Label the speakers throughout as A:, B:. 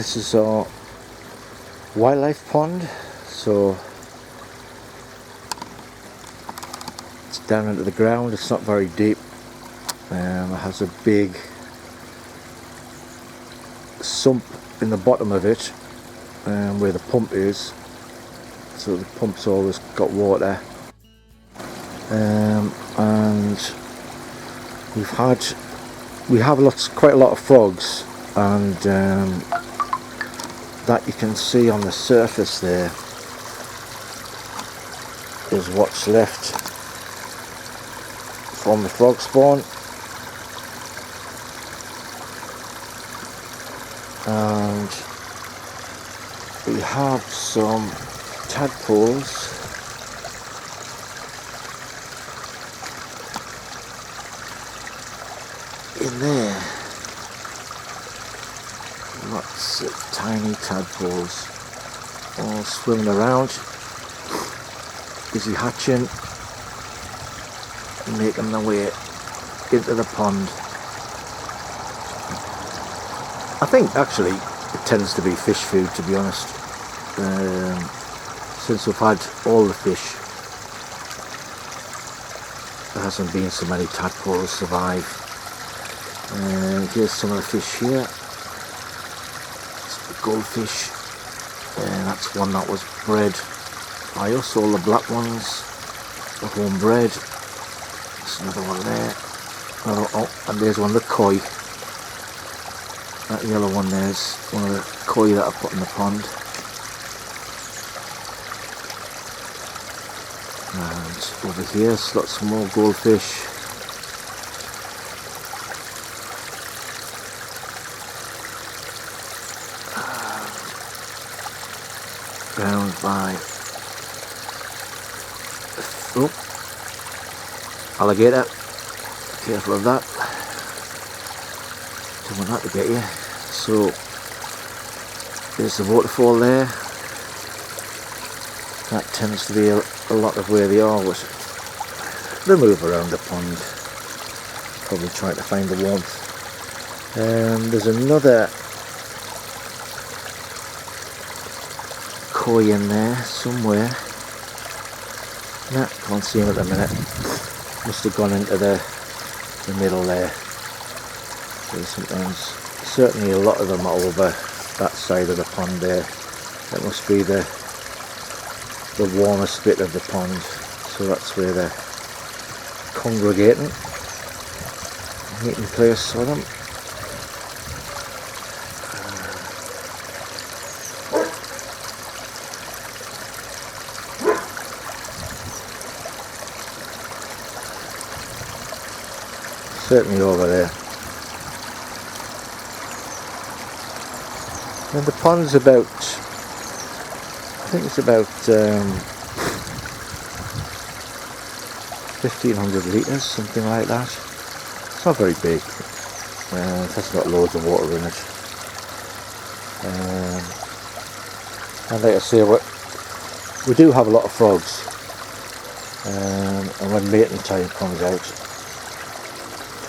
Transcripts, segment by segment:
A: This is our wildlife pond, so it's down into the ground. It's not very deep. It has a big sump in the bottom of it, where the pump is, so the pump's always got water, and we have quite a lot of frogs, and that you can see on the surface there is what's left from the frog spawn. And we have some tadpoles in there. Lots of tiny tadpoles all swimming around, busy hatching and making their way into the pond. I think actually it tends to be fish food, to be honest. Since we've had all the fish, there hasn't been so many tadpoles survive. Here's some of the fish here. It's the goldfish, and that's one that was bred by us. All the black ones are home bred. There's another one there. Oh, and there's one, the koi. That yellow one there's one of the koi that I put in the pond. And over here, lots more goldfish. Round by alligator. Careful of that. Don't want that to get you. So there's the waterfall there. That tends to be a lot of where they are. They move around the pond, probably trying to find the warmth. There's another koi in there somewhere. Nah, can't see him at the minute. Must have gone into the middle there. So sometimes, certainly a lot of them are over that side of the pond there. That must be the warmest bit of the pond, so that's where they're congregating. Meeting place for them. Certainly over there. And the pond's about, I think it's about 1500 litres, something like that. It's not very big. It has got loads of water in it. And like I say, we do have a lot of frogs. And when mating time comes out,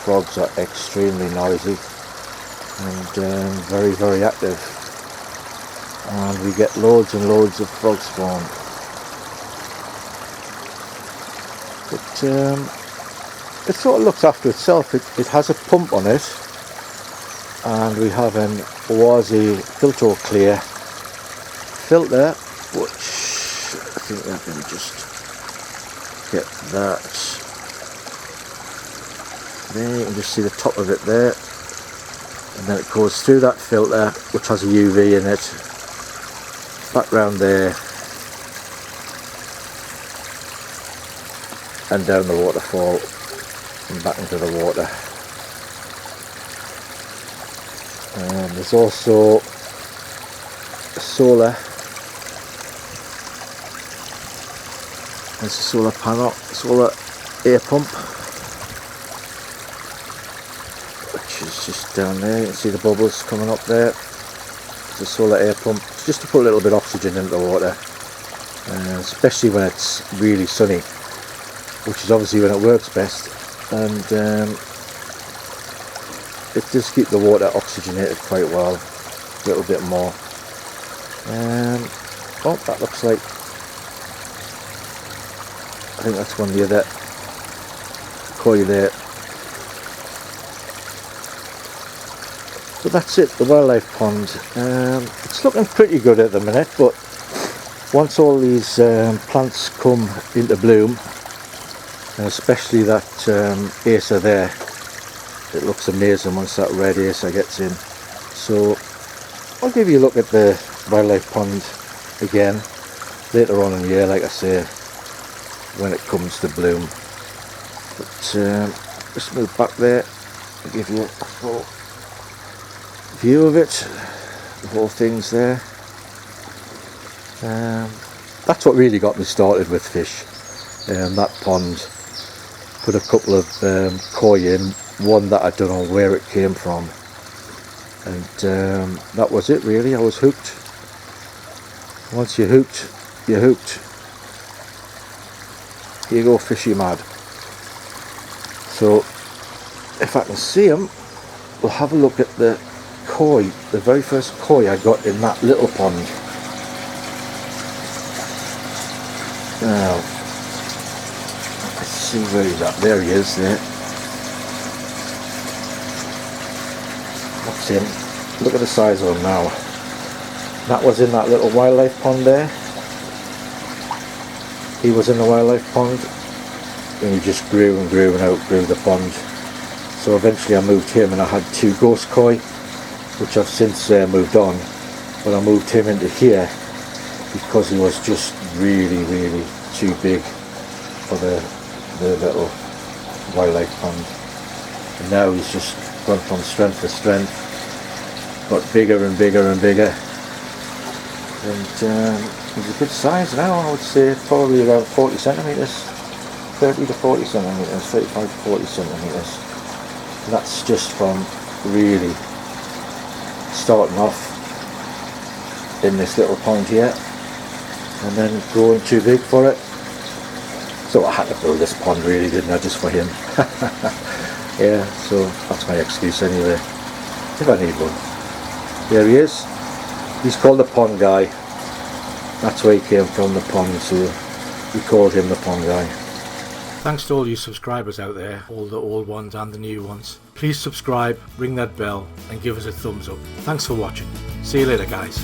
A: frogs are extremely noisy and very, very active. And we get loads and loads of frog spawn. But it sort of looks after itself. It has a pump on it, and we have an Oasis filter clear filter, which I think I can just get that there. You can just see the top of it there, and then it goes through that filter, which has a UV in it, back round there and down the waterfall and back into the water. And there's also a solar. There's a solar panel, solar air pump, which is just down there. You can see the bubbles coming up there. It's a solar air pump, just to put a little bit of oxygen into the water, especially when it's really sunny, which is obviously when it works best. And it does keep the water oxygenated quite well. a little bit more. Oh, that looks like, I think that's one of the other koi there. So that's it, the wildlife pond. It's looking pretty good at the minute, but once all these plants come into bloom, and especially that acer there, it looks amazing once that red acer gets in. So I'll give you a look at the wildlife pond again later on in the year, like I say, when it comes to bloom. But just move back there and give you a full view of it, the whole thing's there. That's what really got me started with fish. That pond, put a couple of koi in, one that I don't know where it came from, and that was it really. I was hooked. Once you're hooked, you're hooked. Here you go, fishy mad. So if I can see them, we'll have a look at the koi, the very first koi I got in that little pond. Now, let's see where he's at. There he is, there. That's him. Look at the size of him now. That was in that little wildlife pond there. He was in the wildlife pond, and he just grew and grew and outgrew the pond. So eventually I moved him, and I had 2 ghost koi, which I've since moved on, but I moved him into here because he was just really too big for the little wildlife pond. And now he's just gone from strength to strength, got bigger and bigger and bigger, and he's a good size now. I would say probably around 40 centimetres, 30 to 40 centimetres, 35 to 40 centimetres. That's just from really starting off in this little pond here and then growing too big for it. So I had to build this pond really, didn't I, just for him. Yeah, so that's my excuse anyway, if I need one. There he is. He's called the pond guy. That's where he came from, the pond, so we called him the pond guy. Thanks to all you subscribers out there, all the old ones and the new ones. Please subscribe, ring that bell and give us a thumbs up. Thanks for watching. See you later, guys.